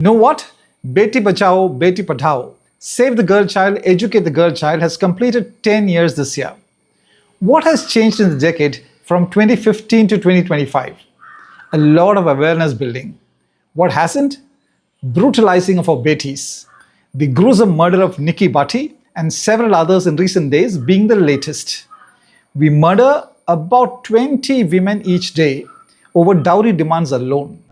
Know what? Beti bachao, beti padhao. Save the girl child, educate the girl child has completed 10 years this year. What has changed in the decade from 2015 to 2025? A lot of awareness building. What hasn't? Brutalising of our betis. The gruesome murder of Nikki Bhati and several others in recent days being the latest. We murder about 20 women each day over dowry demands alone.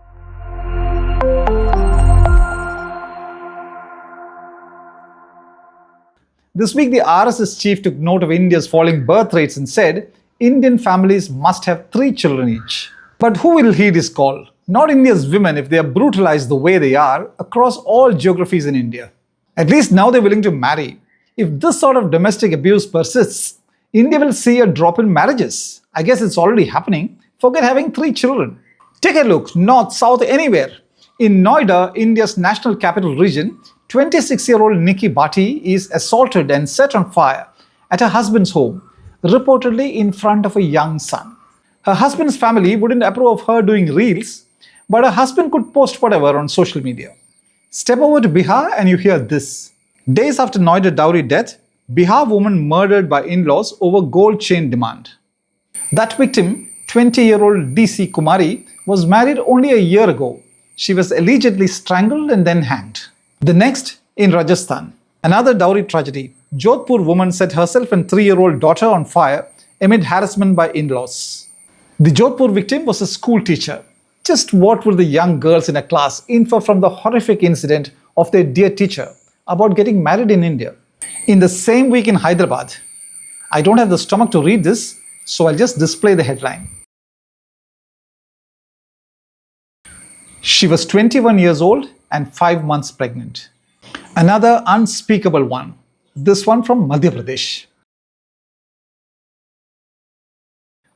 This week, the RSS chief took note of India's falling birth rates and said Indian families must have 3 children each. But who will heed his call? Not India's women if they are brutalized the way they are across all geographies in India. At least now they're willing to marry. If this sort of domestic abuse persists, India will see a drop in marriages. I guess it's already happening. Forget having 3 children. Take a look, north, south, anywhere. In Noida, India's national capital region, 26-year-old Nikki Bhati is assaulted and set on fire at her husband's home, reportedly in front of a young son. Her husband's family wouldn't approve of her doing reels, but her husband could post whatever on social media. Step over to Bihar and you hear this. Days after Noida dowry death, Bihar woman murdered by in-laws over gold chain demand. That victim, 20-year-old DC Kumari, was married only a year ago. She was allegedly strangled and then hanged. The next, in Rajasthan, another dowry tragedy. Jodhpur woman set herself and 3-year-old daughter on fire amid harassment by in-laws. The Jodhpur victim was a school teacher. Just what would the young girls in a class infer from the horrific incident of their dear teacher about getting married in India? In the same week in Hyderabad, I don't have the stomach to read this, so I'll just display the headline. She was 21 years old and 5 months pregnant. Another unspeakable one, this one from Madhya Pradesh.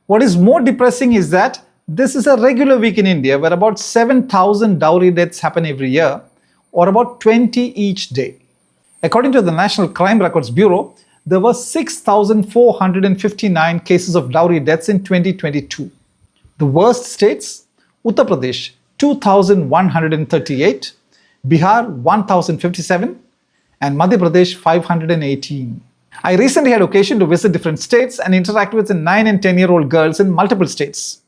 What is more depressing is that this is a regular week in India where about 7,000 dowry deaths happen every year, or about 20 each day. According to the National Crime Records Bureau, there were 6,459 cases of dowry deaths in 2022. The worst states: Uttar Pradesh, 2,138, Bihar 1,057, and Madhya Pradesh 518. I recently had occasion to visit different states and interact with 9 and 10-year-old girls in multiple states.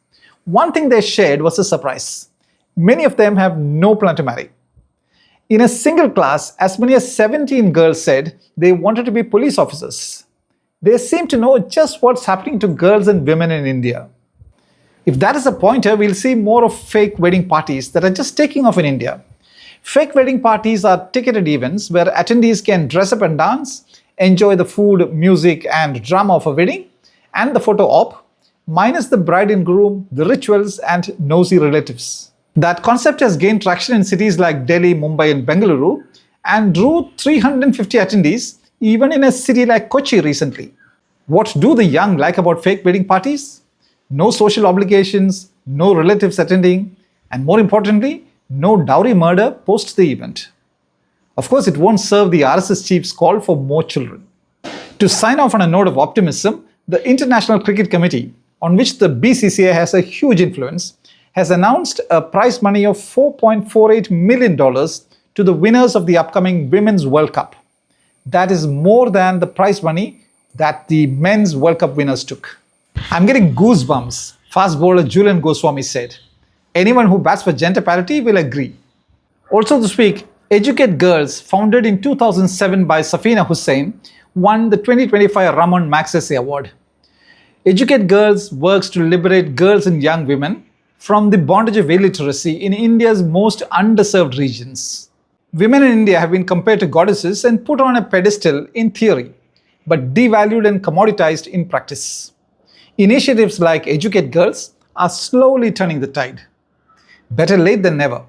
One thing they shared was a surprise. Many of them have no plan to marry. In a single class, as many as 17 girls said they wanted to be police officers. They seem to know just what's happening to girls and women in India. If that is a pointer, we'll see more of fake wedding parties that are just taking off in India. Fake wedding parties are ticketed events where attendees can dress up and dance, enjoy the food, music, and drama of a wedding, and the photo op, minus the bride and groom, the rituals, and nosy relatives. That concept has gained traction in cities like Delhi, Mumbai, and Bengaluru, and drew 350 attendees even in a city like Kochi recently. What do the young like about fake wedding parties? No social obligations, no relatives attending, and more importantly, no dowry murder post the event. Of course, it won't serve the RSS chief's call for more children. To sign off on a note of optimism, the International Cricket Committee, on which the BCCI has a huge influence, has announced a prize money of $4.48 million to the winners of the upcoming Women's World Cup. That is more than the prize money that the Men's World Cup winners took. I'm getting goosebumps, fast bowler Julian Goswami said. Anyone who bats for gender parity will agree. Also this week, Educate Girls, founded in 2007 by Safina Hussain, won the 2025 Ramon Magsaysay Award. Educate Girls works to liberate girls and young women from the bondage of illiteracy in India's most underserved regions. Women in India have been compared to goddesses and put on a pedestal in theory, but devalued and commoditized in practice. Initiatives like Educate Girls are slowly turning the tide. Better late than never.